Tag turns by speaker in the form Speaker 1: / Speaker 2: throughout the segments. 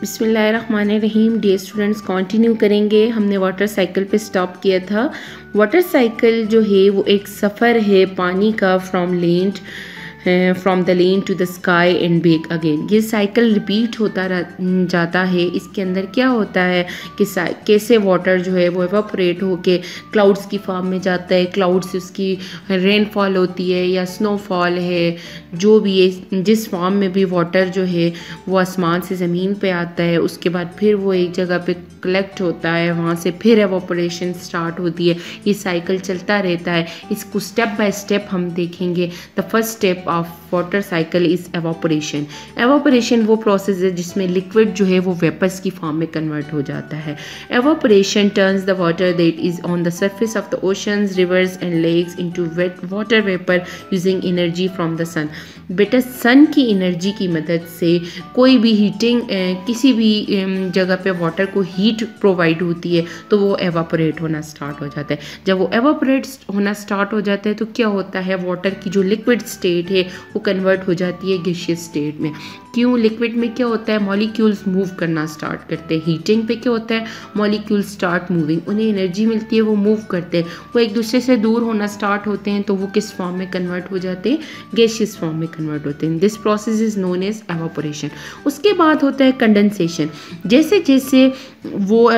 Speaker 1: बिस्मिल्लाहिर्रहमानिर्रहीम। Dear students, continue करेंगे। हमने वाटर साइकिल पे स्टॉप किया था। वाटर साइकिल जो है वो एक सफ़र है पानी का from the land to the sky and back again. ये साइकिल रिपीट होता जाता है। इसके अंदर क्या होता है कि कैसे वाटर जो है वो एवापोरेट होके क्लाउड्स की फॉर्म में जाता है, क्लाउड से उसकी रेनफॉल होती है या स्नोफॉल है, जो भी है, जिस फॉर्म में भी वाटर जो है वो आसमान से ज़मीन पे आता है। उसके बाद फिर वो एक जगह पे कलेक्ट होता है, वहाँ से फिर एवापोरेशन स्टार्ट होती है। ये साइकिल चलता रहता है। इसको स्टेप बाय स्टेप हम देखेंगे। The first step of water cycle is evaporation. Evaporation वो प्रोसेस है जिसमें लिक्विड जो है वो वेपर्स की फॉर्म में कन्वर्ट हो जाता है। Evaporation turns the water that is on the surface of the oceans, rivers and lakes into water vapour using energy from the sun. बेटा, सन की एनर्जी की मदद से कोई भी हीटिंग किसी भी जगह पे वाटर को हीट प्रोवाइड होती है तो वो एवापोरेट होना स्टार्ट हो जाता है। जब वो एवापोरेट होना स्टार्ट हो जाता है तो क्या होता है, वाटर की जो लिक्विड स्टेट है वो कन्वर्ट हो जाती है गैसियस स्टेट में। क्यों? लिक्विड में क्या होता है, मॉलिक्यूल्स मूव करना स्टार्ट करते हैं। हीटिंग पे क्या होता है, मॉलिक्यूल्स स्टार्ट मूविंग, उन्हें एनर्जी मिलती है, वो मूव करते हैं, वो एक दूसरे से दूर होना स्टार्ट होते हैं तो वो किस फॉर्म में कन्वर्ट हो जाते हैं, गैसियस फॉर्म में कन्वर्ट होते हैं। This process is known as evaporation. उसके बाद होता है कंडेंसेशन। जैसे जैसे वो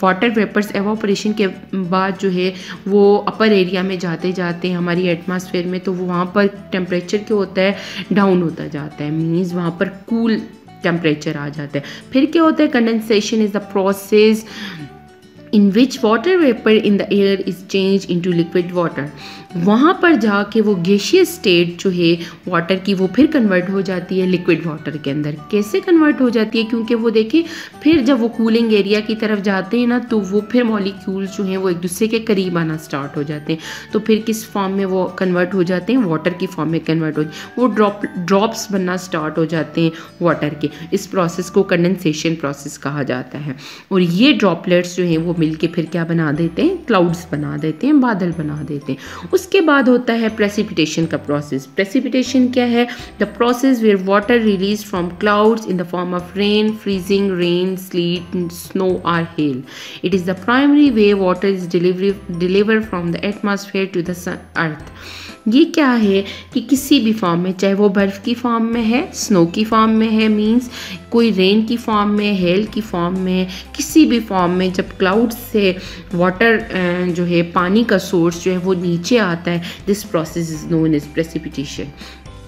Speaker 1: वाटर वेपर्स एवापोरेशन के बाद जो है वो अपर एरिया में जाते जाते हैं हमारी एटमॉस्फेयर में, तो वो वहाँ पर टेम्परेचर क्या होता है, डाउन होता जाता है। मीन्स वहाँ पर कूल टेम्परेचर आ जाता है। फिर क्या होता है, condensation is the process in which water vapor in the air is changed into liquid water। वहाँ पर जाके वो गैसियस स्टेट जो है वाटर की वो फिर कन्वर्ट हो जाती है लिक्विड वाटर के अंदर। कैसे कन्वर्ट हो जाती है? क्योंकि वो देखिए फिर जब वो कूलिंग एरिया की तरफ जाते हैं ना तो वो फिर मॉलिक्यूल्स जो हैं वो एक दूसरे के करीब आना स्टार्ट हो जाते हैं, तो फिर किस फॉर्म में वो कन्वर्ट हो जाते हैं, वाटर की फॉर्म में कन्वर्ट हो, वो ड्रॉप्स बनना स्टार्ट हो जाते हैं वाटर के। इस प्रोसेस को कंडेंसेशन प्रोसेस कहा जाता है। और ये ड्रॉपलेट्स जो हैं वो मिलके फिर क्या बना देते हैं, क्लाउड्स बना देते हैं, बादल बना देते हैं। उसके बाद होता है प्रेसिपिटेशन का प्रोसेस। प्रेसिपिटेशन क्या है? The process where water release from clouds in the form of rain, freezing rain, sleet, snow और hail. It is the primary way water is delivered from the atmosphere to the earth. ये क्या है कि किसी भी form में, चाहे वो बर्फ़ की फॉर्म में है, स्नो की फॉर्म में है, मींस कोई रेन की फॉर्म में, हेल की फॉर्म में, किसी भी फॉर्म में, जब क्लाउड से वाटर जो है पानी का सोर्स जो है वो नीचे आता है, this process is known as precipitation.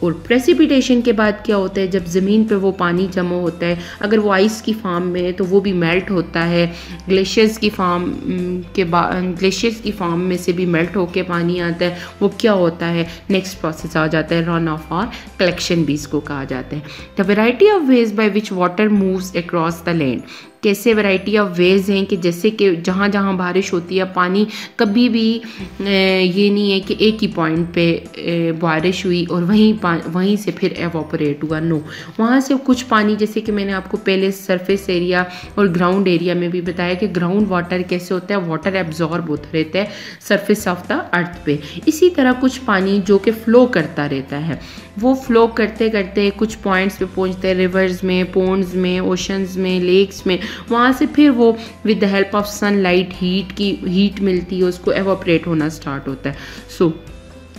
Speaker 1: और प्रेसिपिटेशन के बाद क्या होता है, जब ज़मीन पे वो पानी जमा होता है, अगर वो आइस की फॉर्म में है तो वो भी मेल्ट होता है। ग्लेशियर्स की फॉर्म में से भी मेल्ट होके पानी आता है। वो क्या होता है, नेक्स्ट प्रोसेस आ जाता है रन ऑफ और कलेक्शन भी इसको कहा जाता है। The variety of ways by which water moves across the land. कैसे वैरायटी ऑफ वेज हैं कि जैसे कि जहाँ जहाँ बारिश होती है पानी कभी भी ये नहीं है कि एक ही पॉइंट पे बारिश हुई और वहीं से फिर एवापोरेट हुआ। नो, वहाँ से कुछ पानी, जैसे कि मैंने आपको पहले सरफेस एरिया और ग्राउंड एरिया में भी बताया कि ग्राउंड वाटर कैसे होता है, वाटर एब्जॉर्ब होता रहता है सरफेस ऑफ द अर्थ पे। इसी तरह कुछ पानी जो कि फ़्लो करता रहता है, वो फ्लो करते करते कुछ पॉइंट्स पे पहुंचते हैं, रिवर्स में, पोन्ड्स में, ओशंस में, लेक्स में। वहाँ से फिर वो with the help of sunlight heat मिलती है, उसको एवापोरेट होना स्टार्ट होता है। सो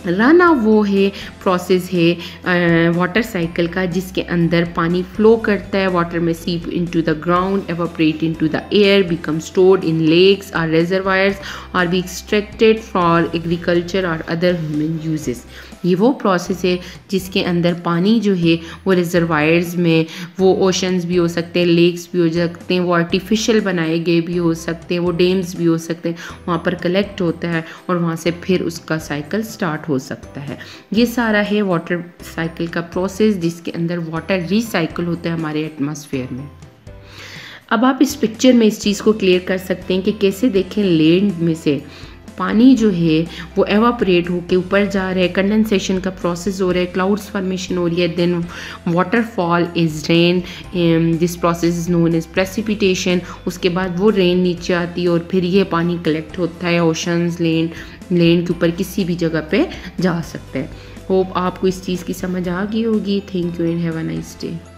Speaker 1: रन ऑफ वो है प्रोसेस है वाटर साइकिल का, जिसके अंदर पानी फ्लो करता है, water may seep into the ground, evaporate into the air, become stored in lakes और रिजर्वायर्स और बी एक्सट्रैक्टेड फॉर एग्रीकल्चर और अदर ह्यूमन यूजेस। ये वो प्रोसेस है जिसके अंदर पानी जो है वो रिजर्वायर्स में, वो ओशंस भी हो सकते हैं, लेक्स भी हो सकते हैं, वो आर्टिफिशियल बनाए गए भी हो सकते हैं, वो डैम्स भी हो सकते हैं, वहाँ पर कलेक्ट होता है और वहाँ से फिर उसका साइकिल स्टार्ट हो सकता है। ये सारा है वाटर साइकिल का प्रोसेस, जिसके अंदर वाटर रिसाइकिल होता है हमारे एटमॉस्फेयर में। अब आप इस पिक्चर में इस चीज़ को क्लियर कर सकते हैं कि कैसे देखें लैंड में से पानी जो है वो एवापोरेट होके ऊपर जा रहा है, कंडेंसेशन का प्रोसेस हो रहा है, क्लाउड्स फॉर्मेशन हो रही है, then waterfall is rain, this process is known as precipitation. उसके बाद वो रेन नीचे आती है और फिर ये पानी कलेक्ट होता है ओशंस, लैंड के ऊपर किसी भी जगह पे जा सकते हैं। होप आपको इस चीज़ की समझ आ गई होगी। Thank you and have a nice day.